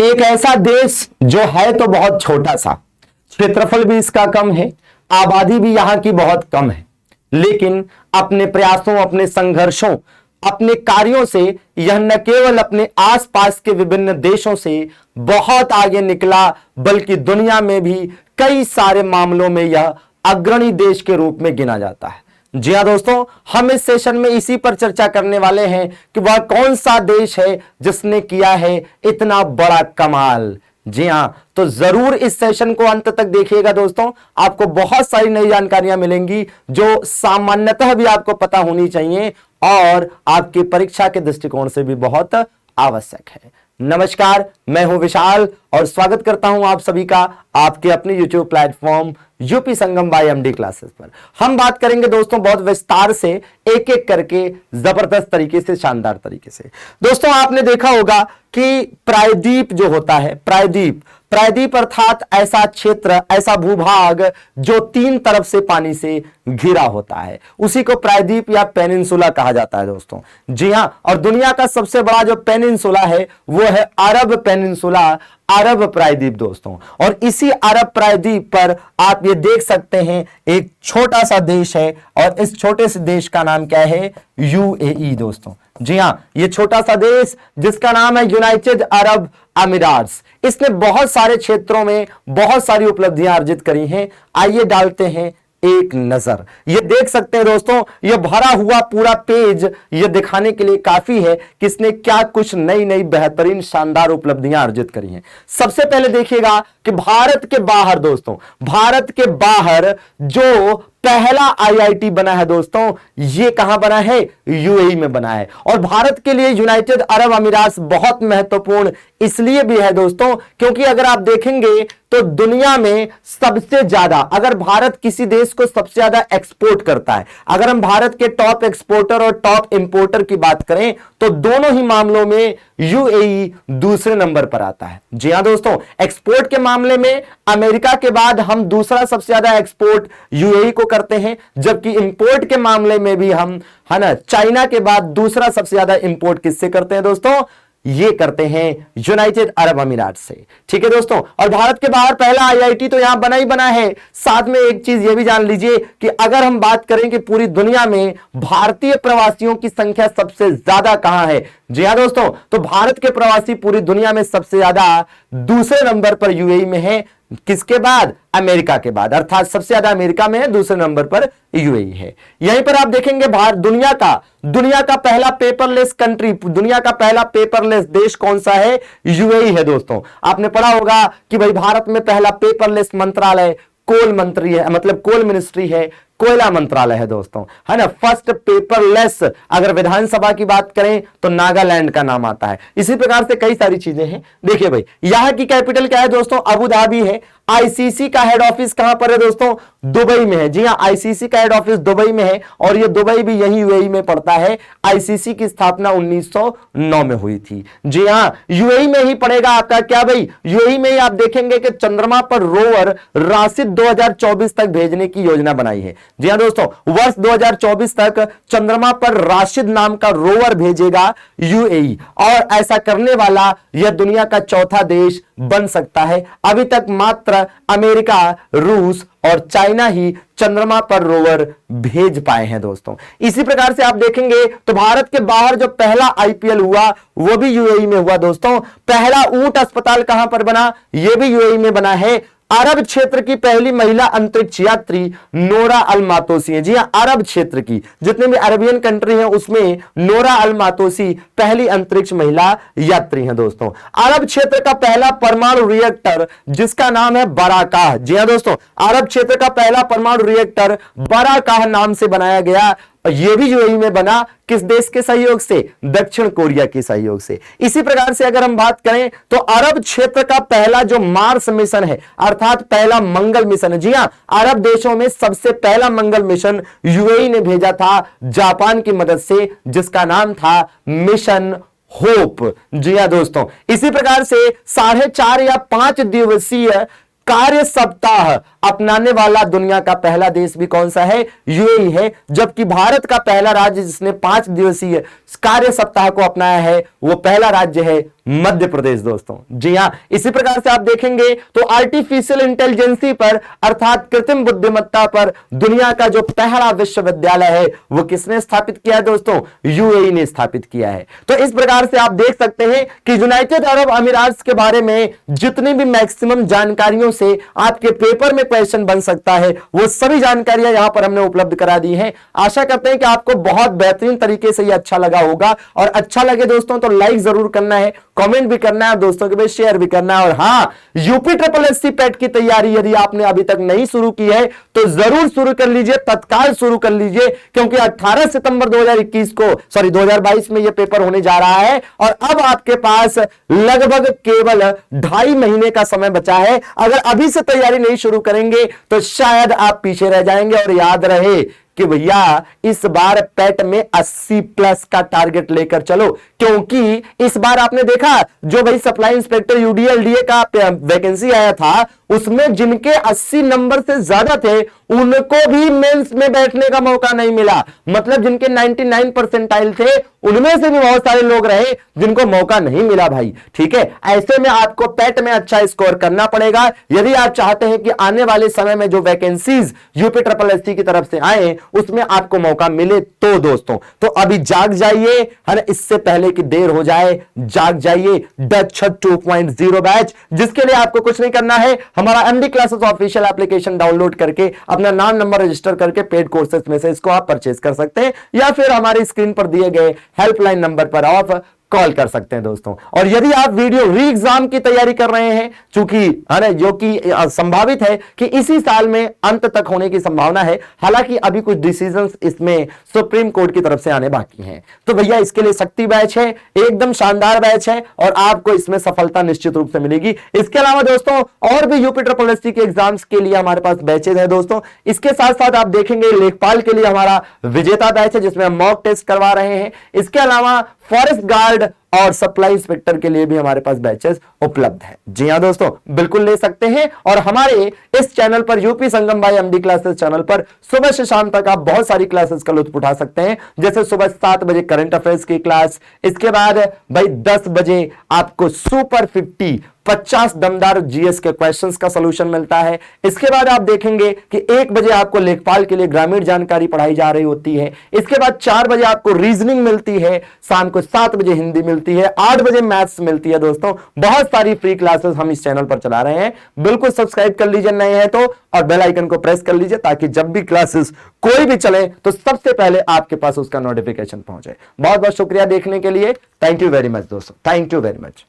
एक ऐसा देश जो है तो बहुत छोटा सा, क्षेत्रफल भी इसका कम है, आबादी भी यहां की बहुत कम है, लेकिन अपने प्रयासों, अपने संघर्षों, अपने कार्यों से यह न केवल अपने आसपास के विभिन्न देशों से बहुत आगे निकला, बल्कि दुनिया में भी कई सारे मामलों में यह अग्रणी देश के रूप में गिना जाता है। जी हां दोस्तों, हम इस सेशन में इसी पर चर्चा करने वाले हैं कि वह कौन सा देश है जिसने किया है इतना बड़ा कमाल। जी हां, तो जरूर इस सेशन को अंत तक देखिएगा दोस्तों, आपको बहुत सारी नई जानकारियां मिलेंगी जो सामान्यतः भी आपको पता होनी चाहिए और आपकी परीक्षा के दृष्टिकोण से भी बहुत आवश्यक है। नमस्कार, मैं हूं विशाल और स्वागत करता हूं आप सभी का आपके अपने YouTube प्लेटफॉर्म यूपी संगम बाय एमडी क्लासेस पर। हम बात करेंगे दोस्तों बहुत विस्तार से, एक एक करके, जबरदस्त तरीके से, शानदार तरीके से। दोस्तों आपने देखा होगा कि प्रायद्वीप जो होता है, प्रायद्वीप अर्थात ऐसा क्षेत्र, ऐसा भूभाग जो तीन तरफ से पानी से घिरा होता है, उसी को प्रायद्वीप या पेनिनसुला कहा जाता है दोस्तों। जी हां, और दुनिया का सबसे बड़ा जो पेनिनसुला है वो है अरब पेनिनसुला, अरब प्रायद्वीप दोस्तों। और इसी अरब प्रायद्वीप पर आप ये देख सकते हैं एक छोटा सा देश है और इस छोटे से देश का नाम क्या है? यूएई दोस्तों। जी हां, ये छोटा सा देश जिसका नाम है यूनाइटेड अरब अमीरात्स, इसने बहुत सारे क्षेत्रों में बहुत सारी उपलब्धियां अर्जित करी हैं। आइए डालते हैं एक नजर। ये देख सकते हैं दोस्तों, ये भरा हुआ पूरा पेज ये दिखाने के लिए काफी है कि इसने क्या कुछ नई नई बेहतरीन शानदार उपलब्धियां अर्जित करी हैं। सबसे पहले देखिएगा कि भारत के बाहर दोस्तों, भारत के बाहर जो पहला आईआईटी बना है दोस्तों, ये कहां बना है? यूएई में बना है। और भारत के लिए यूनाइटेड अरब अमीरात बहुत महत्वपूर्ण इसलिए भी है दोस्तों क्योंकि अगर आप देखेंगे तो दुनिया में सबसे ज्यादा, अगर भारत किसी देश को सबसे ज्यादा एक्सपोर्ट करता है, अगर हम भारत के टॉप एक्सपोर्टर और टॉप इंपोर्टर की बात करें तो दोनों ही मामलों में यूएई दूसरे नंबर पर आता है। जी हां दोस्तों, एक्सपोर्ट के मामले में अमेरिका के बाद हम दूसरा सबसे ज्यादा एक्सपोर्ट यूएई को करते हैं, जबकि इंपोर्ट के मामले में भी हम, है ना, चाइना के बाद दूसरा सबसे ज्यादा इंपोर्ट किससे करते हैं दोस्तों? ये करते हैं यूनाइटेड अरब अमीरात से। ठीक है दोस्तों, और भारत के बाहर पहला आईआईटी तो यहां बना ही बना है। साथ में एक चीज ये भी जान लीजिए कि अगर हम बात करें कि पूरी दुनिया में भारतीय प्रवासियों की संख्या सबसे ज्यादा कहां है? जी हां दोस्तों, तो भारत के प्रवासी पूरी दुनिया में सबसे ज्यादा दूसरे नंबर पर यूएई में है। किसके बाद? अमेरिका के बाद, अर्थात सबसे ज्यादा अमेरिका में है, दूसरे नंबर पर यूएई है। यहीं पर आप देखेंगे भारत दुनिया का पहला पेपरलेस कंट्री, दुनिया का पहला पेपरलेस देश कौन सा है? यूएई है दोस्तों। आपने पढ़ा होगा कि भाई भारत में पहला पेपरलेस मंत्रालय कोल मंत्री है, मतलब कोल मिनिस्ट्री है, कोयला मंत्रालय है दोस्तों, है ना। फर्स्ट पेपरलेस, अगर विधानसभा की बात करें तो नागालैंड का नाम आता है। इसी प्रकार से कई सारी चीजें हैं। देखिए भाई, यहां की कैपिटल क्या है दोस्तों? अबू धाबी है। आईसीसी का हेड ऑफिस कहां पर है दोस्तों? दुबई में है। जी हां, आईसीसी का हेड ऑफिस दुबई में है और यह दुबई भी यही यूएई में पड़ता है। आईसीसी की स्थापना 1909 में हुई थी। जी हां, यूएई में ही पड़ेगा आपका क्या भाई? यूएई में ही आप देखेंगे कि चंद्रमा पर रोवर राशिद 2024 तक भेजने की योजना बनाई है। जी हां दोस्तों, वर्ष 2024 तक चंद्रमा पर राशिद नाम का रोवर भेजेगा यूएई, और ऐसा करने वाला यह दुनिया का चौथा देश बन सकता है। अभी तक मात्र अमेरिका, रूस और चाइना ही चंद्रमा पर रोवर भेज पाए हैं दोस्तों। इसी प्रकार से आप देखेंगे तो भारत के बाहर जो पहला आईपीएल हुआ वो भी यूएई में हुआ दोस्तों। पहला ऊंट अस्पताल कहां पर बना? यह भी यूएई में बना है। अरब क्षेत्र की पहली महिला अंतरिक्ष यात्री नोरा अल मातोसी है। जी हां, अरब क्षेत्र की जितने भी अरबियन कंट्री हैं उसमें नोरा अल मातोसी पहली अंतरिक्ष महिला यात्री हैं दोस्तों। अरब क्षेत्र का पहला परमाणु रिएक्टर जिसका नाम है बराकाह। जी हां दोस्तों, अरब क्षेत्र का पहला परमाणु रिएक्टर बराकाह नाम से बनाया गया। यह भी यूएई में बना। किस देश के सहयोग से? दक्षिण कोरिया के सहयोग से। इसी प्रकार से अगर हम बात करें तो अरब क्षेत्र का पहला जो मार्स मिशन है, अर्थात पहला मंगल मिशन है। जी हां, अरब देशों में सबसे पहला मंगल मिशन यूएई ने भेजा था जापान की मदद से, जिसका नाम था मिशन होप। जी हां दोस्तों, इसी प्रकार से 4.5 या 5 दिवसीय कार्य सप्ताह अपनाने वाला दुनिया का पहला देश भी कौन सा है? यूएई है। जबकि भारत का पहला राज्य जिसने 5 दिवसीय कार्य सप्ताह को अपनाया है वो पहला राज्य है मध्य प्रदेश दोस्तों। जी हां, इसी प्रकार से आप देखेंगे तो आर्टिफिशियल इंटेलिजेंसी पर अर्थात कृत्रिम बुद्धिमत्ता पर दुनिया का जो पहला विश्वविद्यालय है वो किसने स्थापित किया है दोस्तों? यूएई ने स्थापित किया है। तो इस प्रकार से आप देख सकते हैं कि यूनाइटेड अरब अमीरात के बारे में जितनी भी मैक्सिमम जानकारियों से आपके पेपर में क्वेश्चन बन सकता है वो सभी जानकारियां यहां पर हमने उपलब्ध करा दी हैं। आशा करते हैं कि आपको बहुत बेहतरीन तरीके से यह अच्छा लगा होगा, और अच्छा लगे दोस्तों तो लाइक जरूर करना है, कमेंट भी करना है, दोस्तों के बीच शेयर भी करना है। और हां, यूपी ट्रिपल एससी पैट की तैयारी यदि आपने अभी तक नहीं शुरू की है तो जरूर शुरू कर लीजिए, तत्काल शुरू कर लीजिए, क्योंकि 18 सितंबर 2022 में यह पेपर होने जा रहा है और अब आपके पास लगभग केवल 2.5 महीने का समय बचा है। अगर अभी से तैयारी नहीं शुरू करेंगे तो शायद आप पीछे रह जाएंगे। और याद रहे कि भैया इस बार पैट में 80 प्लस का टारगेट लेकर चलो, क्योंकि इस बार आपने देखा जो भाई सप्लाई इंस्पेक्टर यूडीएलडीए का वैकेंसी आया था उसमें जिनके 80 नंबर से ज्यादा थे उनको भी मेंस में बैठने का मौका नहीं मिला। मतलब जिनके 99 परसेंटाइल थे उनमें से भी बहुत सारे लोग रहे जिनको मौका नहीं मिला भाई। ठीक है, ऐसे में आपको पैट में अच्छा स्कोर करना पड़ेगा यदि आप चाहते हैं कि आने वाले समय में जो वैकेंसीज यूपी ट्रिपल एससी की तरफ से आए उसमें आपको मौका मिले तो दोस्तों। तो अभी जाग जाइए, है ना, इससे पहले कि देर हो जाए। जाग जाइए। डच 2.0 बैच, जिसके लिए आपको कुछ नहीं करना है, हमारा MD classes official application download करके अपना नाम नंबर रजिस्टर करके पेड कोर्सेज में से इसको आप परचेज कर सकते हैं, या फिर हमारी स्क्रीन पर दिए गए हेल्पलाइन नंबर पर आप कॉल कर सकते हैं दोस्तों। और यदि आप वीडियो री एग्जाम की तैयारी कर रहे हैं, चूंकि है ना, जो कि संभावित है कि इसी साल में अंत तक होने की संभावना है, हालांकि अभी कुछ डिसीजंस इसमें सुप्रीम कोर्ट की तरफ से आने बाकी हैं, तो भैया इसके लिए शक्ति बैच है, एकदम शानदार बैच है और आपको इसमें सफलता निश्चित रूप से मिलेगी। इसके अलावा दोस्तों और भी यूपी ट्रिपल एससी के एग्जाम्स के लिए हमारे पास बैचेज है दोस्तों। इसके साथ साथ आप देखेंगे लेखपाल के लिए हमारा विजेता बैच है जिसमें हम मॉक टेस्ट करवा रहे हैं। इसके अलावा फॉरेस्ट गार्ड और सप्लाई इंस्पेक्टर के लिए भी हमारे पास बैचेस उपलब्ध है। जी हां दोस्तों, बिल्कुल ले सकते हैं। और हमारे इस चैनल पर यूपी संगम भाई एमडी क्लासेस चैनल पर सुबह से शाम तक आप बहुत सारी क्लासेस का लुत्फ उठा सकते हैं, जैसे सुबह 7 बजे करंट अफेयर्स की क्लास, इसके बाद भाई 10 बजे आपको सुपर 50 दमदार जीएस के क्वेश्चंस का सॉल्यूशन मिलता है। इसके बाद आप देखेंगे कि 1 बजे आपको लेखपाल के लिए ग्रामीण जानकारी पढ़ाई जा रही होती है। इसके बाद 4 बजे आपको रीजनिंग मिलती है, शाम को 7 बजे हिंदी मिलती है, 8 बजे मैथ्स मिलती है दोस्तों। बहुत सारी फ्री क्लासेस हम इस चैनल पर चला रहे हैं, बिल्कुल सब्सक्राइब कर लीजिए नए हैं तो, और बेल आइकन को प्रेस कर लीजिए ताकि जब भी क्लासेस कोई भी चले तो सबसे पहले आपके पास उसका नोटिफिकेशन पहुंचे। बहुत बहुत शुक्रिया देखने के लिए। थैंक यू वेरी मच दोस्तों, थैंक यू वेरी मच।